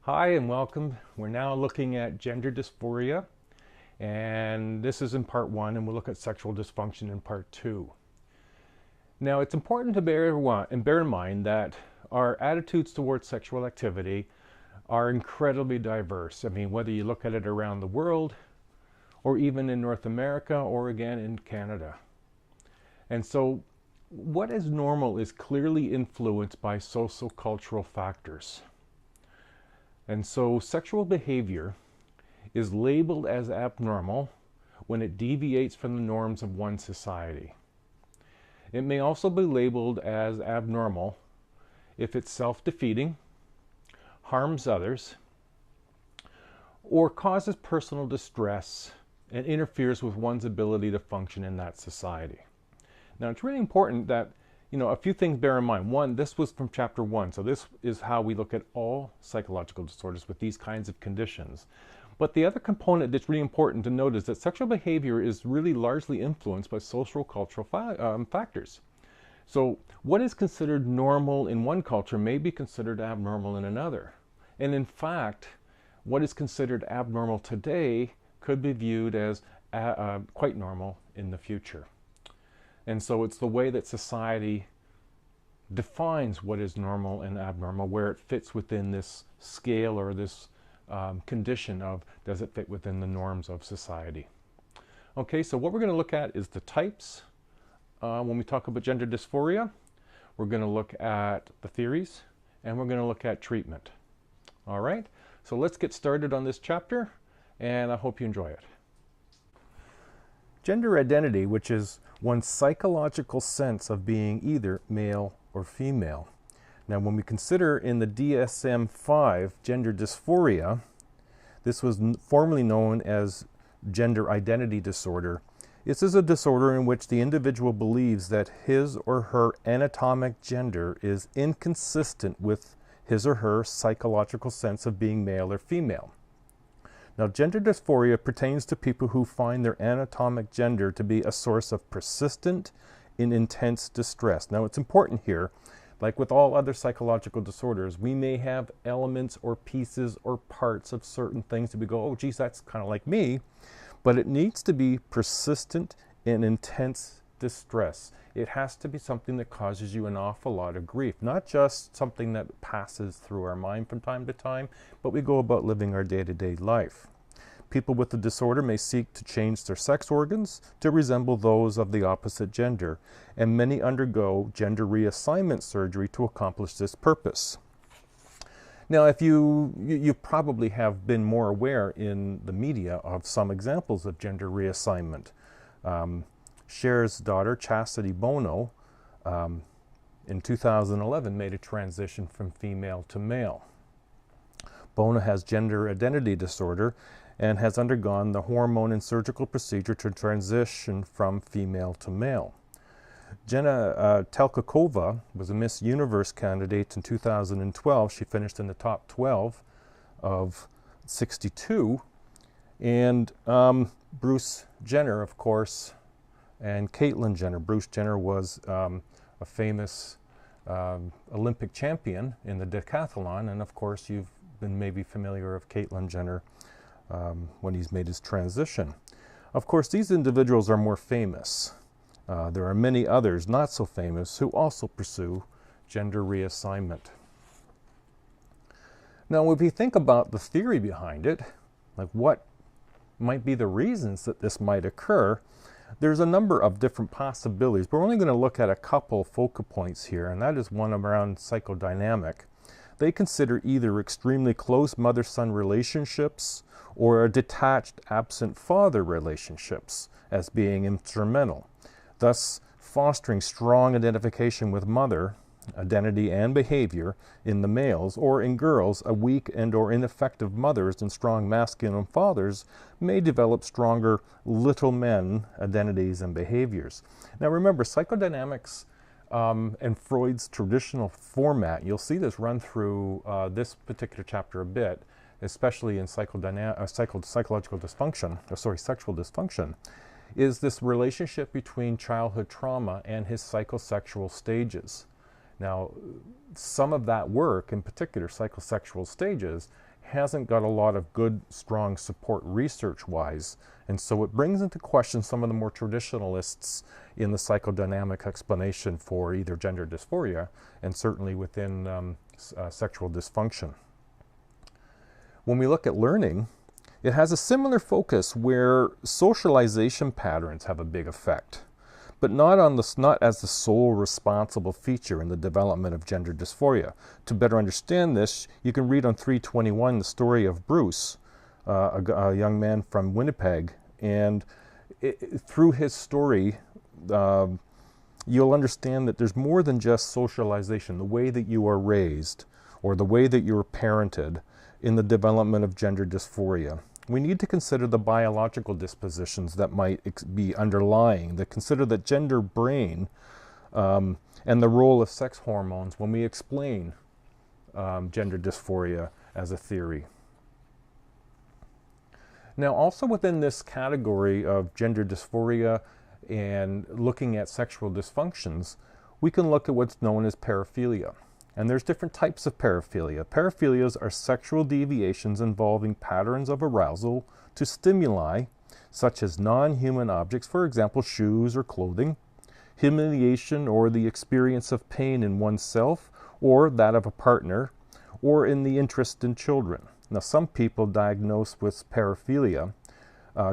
Hi and welcome. We're now looking at gender dysphoria, and this is in part 1, and we'll look at sexual dysfunction in part 2. Now, it's important to bear in mind that our attitudes towards sexual activity are incredibly diverse. I mean, whether you look at it around the world, or even in North America, or again in Canada. And so, what is normal is clearly influenced by socio-cultural factors. And so sexual behavior is labeled as abnormal when it deviates from the norms of one society. It may also be labeled as abnormal if it's self-defeating, harms others, or causes personal distress and interferes with one's ability to function in that society. Now, it's really important that a few things bear in mind. One, this was from chapter 1, so this is how we look at all psychological disorders with these kinds of conditions. But the other component that's really important to note is that sexual behavior is really largely influenced by social cultural factors. So what is considered normal in one culture may be considered abnormal in another. And in fact, what is considered abnormal today could be viewed as quite normal in the future. And so it's the way that society defines what is normal and abnormal, where it fits within this scale or this condition of does it fit within the norms of society. Okay, so what we're going to look at is the types. When we talk about gender dysphoria, we're going to look at the theories, and we're going to look at treatment. All right, so let's get started on this chapter, and I hope you enjoy it. Gender identity, which is one's psychological sense of being either male or female. Now, when we consider in the DSM-5 gender dysphoria, this was formerly known as gender identity disorder. This is a disorder in which the individual believes that his or her anatomic gender is inconsistent with his or her psychological sense of being male or female. Now, gender dysphoria pertains to people who find their anatomic gender to be a source of persistent and intense distress. Now, it's important here, like with all other psychological disorders, we may have elements or pieces or parts of certain things that we go, oh, geez, that's kind of like me, but it needs to be persistent and intense distress. It has to be something that causes you an awful lot of grief, not just something that passes through our mind from time to time, but we go about living our day-to-day life. People with the disorder may seek to change their sex organs to resemble those of the opposite gender, and many undergo gender reassignment surgery to accomplish this purpose. Now, if you probably have been more aware in the media of some examples of gender reassignment. Cher's daughter, Chastity Bono, in 2011 made a transition from female to male. Bono has gender identity disorder and has undergone the hormone and surgical procedure to transition from female to male. Jenna Telkakova was a Miss Universe candidate in 2012. She finished in the top 12 of 62. And Bruce Jenner, of course, and Caitlyn Jenner. Bruce Jenner was a famous Olympic champion in the decathlon, and of course you've been maybe familiar of Caitlyn Jenner when he's made his transition. Of course, these individuals are more famous. There are many others not so famous who also pursue gender reassignment. Now, if you think about the theory behind it, like what might be the reasons that this might occur, there's a number of different possibilities, but we're only going to look at a couple focal points here, and that is one around psychodynamic. They consider either extremely close mother-son relationships or detached absent-father relationships as being instrumental, thus fostering strong identification with mother, identity and behavior in the males, or in girls, a weak and or ineffective mothers and strong masculine fathers may develop stronger little men identities and behaviors. Now remember, psychodynamics and Freud's traditional format, you'll see this run through this particular chapter a bit, especially in psychological dysfunction, sexual dysfunction, is this relationship between childhood trauma and his psychosexual stages. Now, some of that work, in particular psychosexual stages, hasn't got a lot of good, strong support research-wise, and so it brings into question some of the more traditionalists in the psychodynamic explanation for either gender dysphoria and certainly within sexual dysfunction. When we look at learning, it has a similar focus where socialization patterns have a big effect, but not as the sole responsible feature in the development of gender dysphoria. To better understand this, you can read on 321 the story of Bruce, a young man from Winnipeg, and through his story, you'll understand that there's more than just socialization, the way that you are raised or the way that you're parented in the development of gender dysphoria. We need to consider the biological dispositions that might be underlying, that consider the gender brain and the role of sex hormones when we explain gender dysphoria as a theory. Now, also within this category of gender dysphoria and looking at sexual dysfunctions, we can look at what's known as paraphilia. And there's different types of paraphilia. Paraphilias are sexual deviations involving patterns of arousal to stimuli, such as non-human objects, for example, shoes or clothing, humiliation or the experience of pain in oneself or that of a partner, or in the interest in children. Now, some people diagnosed with paraphilia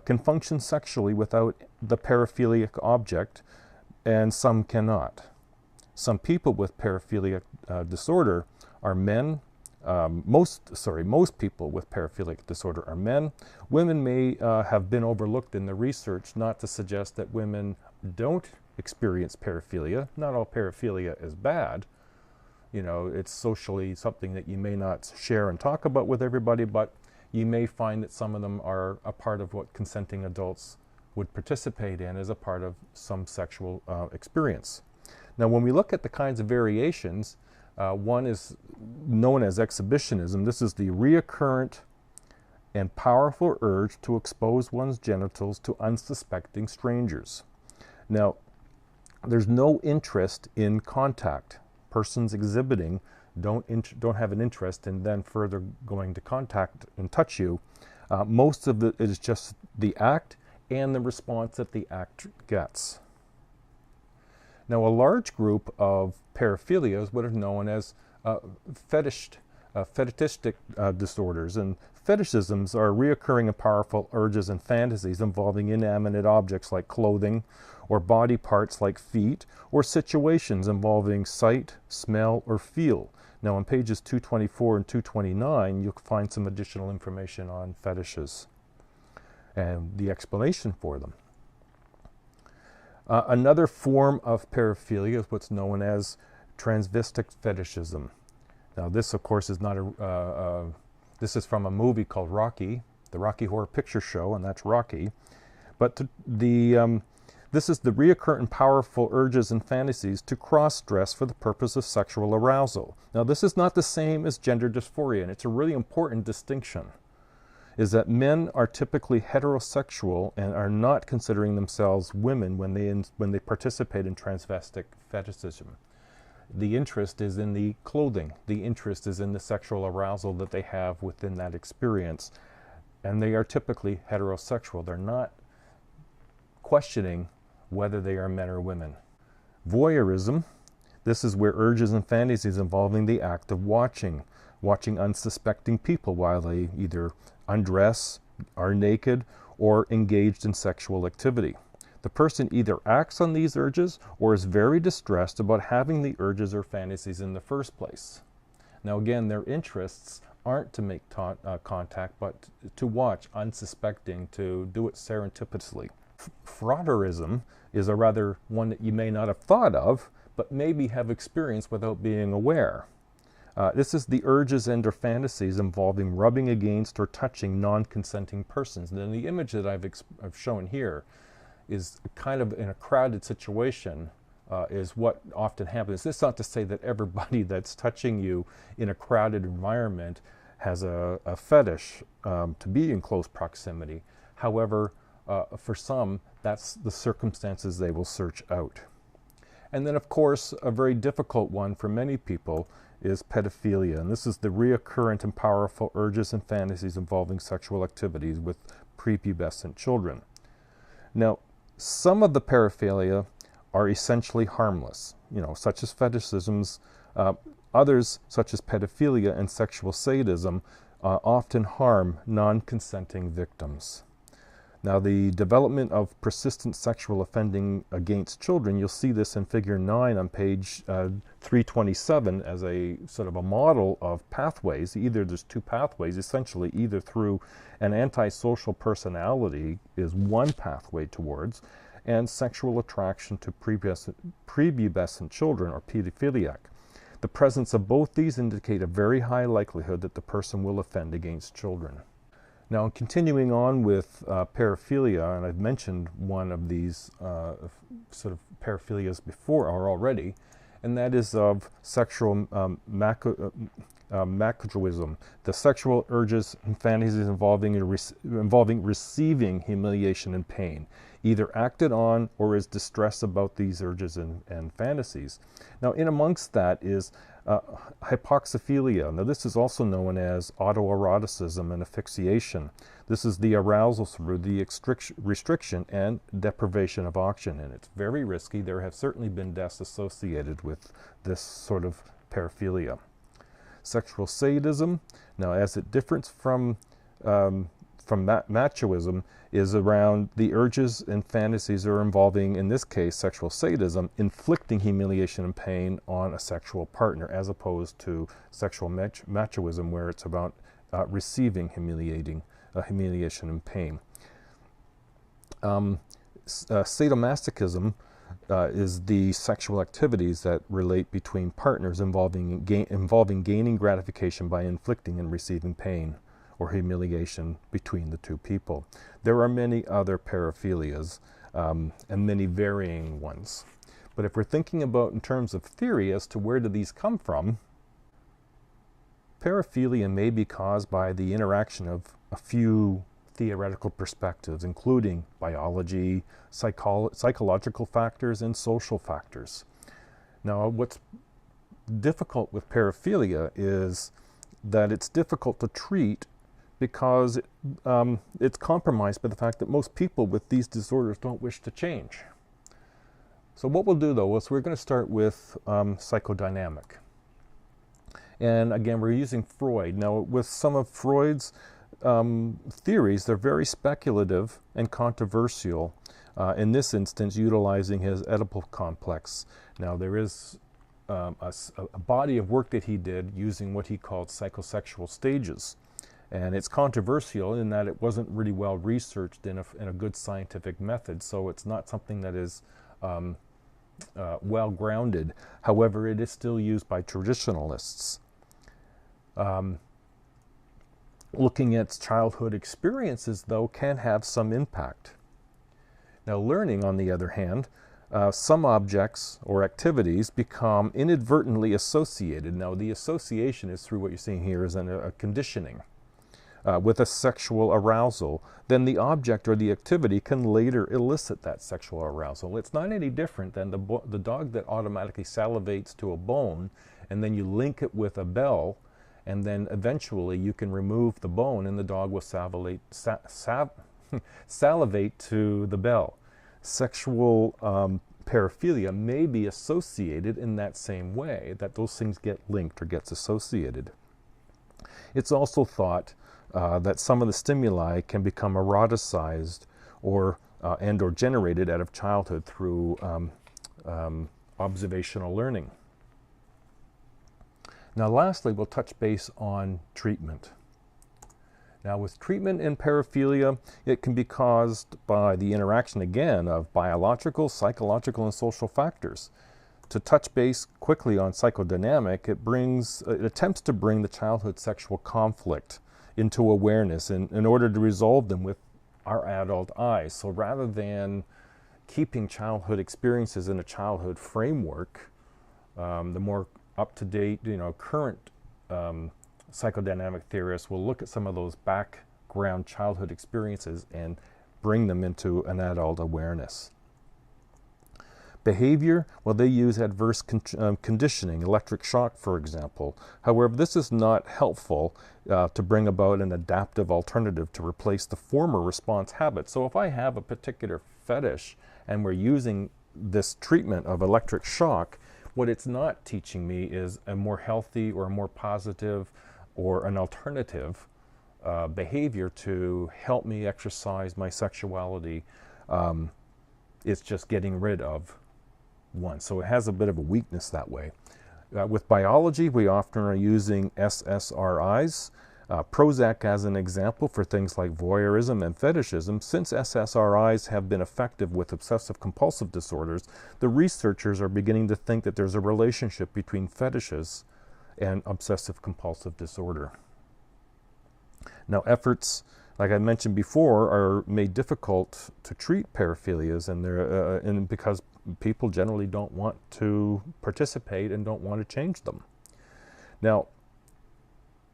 can function sexually without the paraphilic object, and some cannot. Some people with paraphilic disorder are men. Most people with paraphilic disorder are men. Women may have been overlooked in the research, not to suggest that women don't experience paraphilia. Not all paraphilia is bad. You know, it's socially something that you may not share and talk about with everybody, but you may find that some of them are a part of what consenting adults would participate in as a part of some sexual experience. Now, when we look at the kinds of variations, one is known as exhibitionism. This is the recurrent and powerful urge to expose one's genitals to unsuspecting strangers. Now, there's no interest in contact. Persons exhibiting don't have an interest in then further going to contact and touch you. Most of it is just the act and the response that the act gets. Now, a large group of paraphilia is what are known as fetishistic disorders, and fetishisms are reoccurring and powerful urges and fantasies involving inanimate objects like clothing, or body parts like feet, or situations involving sight, smell, or feel. Now, on pages 224 and 229, you'll find some additional information on fetishes and the explanation for them. Another form of paraphilia is what's known as transvestic fetishism. Now, this, of course, is not this is from a movie called Rocky, the Rocky Horror Picture Show, and that's Rocky. But this is the recurrent and powerful urges and fantasies to cross-dress for the purpose of sexual arousal. Now, this is not the same as gender dysphoria, and it's a really important distinction, is that men are typically heterosexual and are not considering themselves women when they participate in transvestic fetishism. The interest is in the clothing. The interest is in the sexual arousal that they have within that experience. And they are typically heterosexual. They're not questioning whether they are men or women. Voyeurism, this is where urges and fantasies involving the act of watching unsuspecting people while they either undress, are naked, or engaged in sexual activity. The person either acts on these urges or is very distressed about having the urges or fantasies in the first place. Now, again, their interests aren't to make contact, but to watch unsuspecting, to do it serendipitously. Frauderism is a rather one that you may not have thought of, but maybe have experienced without being aware. This is the urges and or fantasies involving rubbing against or touching non-consenting persons. And then the image that I've shown here is kind of in a crowded situation is what often happens. This is not to say that everybody that's touching you in a crowded environment has a fetish to be in close proximity. However, for some, that's the circumstances they will search out. And then, of course, a very difficult one for many people is pedophilia, and this is the recurrent and powerful urges and fantasies involving sexual activities with prepubescent children. Now, some of the paraphilia are essentially harmless, such as fetishisms. Others, such as pedophilia and sexual sadism, often harm non-consenting victims. Now, the development of persistent sexual offending against children, you'll see this in Figure 9 on page 327 as a sort of a model of pathways. There's two pathways, essentially, either through an antisocial personality is one pathway towards, and sexual attraction to prepubescent children, or pedophiliac. The presence of both these indicate a very high likelihood that the person will offend against children. Now, continuing on with paraphilia, and I've mentioned one of these sort of paraphilias before or already, and that is of sexual masochism, the sexual urges and fantasies involving receiving humiliation and pain, either acted on or is distress about these urges and fantasies. Now, in amongst that is hypoxophilia. Now, this is also known as autoeroticism and asphyxiation. This is the arousal through the restriction and deprivation of oxygen, and it's very risky. There have certainly been deaths associated with this sort of paraphilia. Sexual sadism, now as it differs from machoism, is around the urges and fantasies are involving, in this case, sexual sadism, inflicting humiliation and pain on a sexual partner, as opposed to sexual machoism, where it's about receiving humiliation and pain. Sadomasochism is the sexual activities that relate between partners involving gaining gratification by inflicting and receiving pain or humiliation between the two people. There are many other paraphilias and many varying ones. But if we're thinking about in terms of theory as to where do these come from, paraphilia may be caused by the interaction of a few theoretical perspectives, including biology, psychological factors, and social factors. Now, what's difficult with paraphilia is that it's difficult to treat because it's compromised by the fact that most people with these disorders don't wish to change. So what we'll do, though, is we're going to start with psychodynamic. And again, we're using Freud. Now, with some of Freud's theories, they're very speculative and controversial, in this instance utilizing his Oedipal complex. Now, there is a body of work that he did using what he called psychosexual stages. And it's controversial in that it wasn't really well researched in a good scientific method, so it's not something that is well grounded. However, it is still used by traditionalists. Looking at childhood experiences, though, can have some impact. Now, learning, on the other hand, some objects or activities become inadvertently associated. Now, the association is through what you're seeing here is a conditioning. With a sexual arousal, then the object or the activity can later elicit that sexual arousal. It's not any different than the dog that automatically salivates to a bone, and then you link it with a bell, and then eventually you can remove the bone and the dog will salivate to the bell. Sexual paraphilia may be associated in that same way, that those things get linked or gets associated. It's also thought that some of the stimuli can become eroticized or generated out of childhood through observational learning. Now, lastly, we'll touch base on treatment. Now, with treatment in paraphilia, it can be caused by the interaction, again, of biological, psychological, and social factors. To touch base quickly on psychodynamic, it attempts to bring the childhood sexual conflict into awareness in order to resolve them with our adult eyes. So rather than keeping childhood experiences in a childhood framework, the more up-to-date, current psychodynamic theorists will look at some of those background childhood experiences and bring them into an adult awareness. Behavior, well, they use adverse conditioning, electric shock, for example. However, this is not helpful to bring about an adaptive alternative to replace the former response habit. So if I have a particular fetish and we're using this treatment of electric shock, what it's not teaching me is a more healthy or a more positive or an alternative behavior to help me exercise my sexuality. It's just getting rid of one. So it has a bit of a weakness that way. With biology, we often are using SSRIs. Prozac as an example for things like voyeurism and fetishism. Since SSRIs have been effective with obsessive compulsive disorders, the researchers are beginning to think that there's a relationship between fetishes and obsessive compulsive disorder. Now, efforts, like I mentioned before, are made difficult to treat paraphilias, and because people generally don't want to participate and don't want to change them. Now,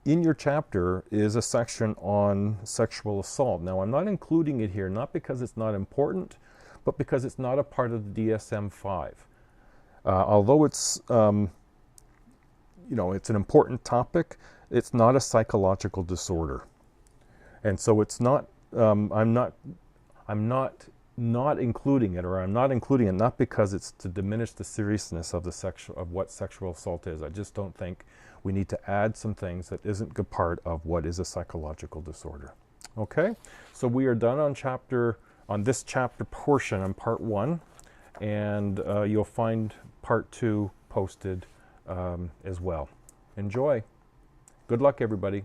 in your chapter is a section on sexual assault. Now, I'm not including it here, not because it's not important, but because it's not a part of the DSM-5. Although it's, it's an important topic, it's not a psychological disorder. And so it's not, I'm not including it, or I'm not including it not because it's to diminish the seriousness of what sexual assault is. I just don't think we need to add some things that isn't a part of what is a psychological disorder. Okay, so we are done on this chapter portion on part 1, and you'll find part 2 posted as well. Enjoy. Good luck, everybody.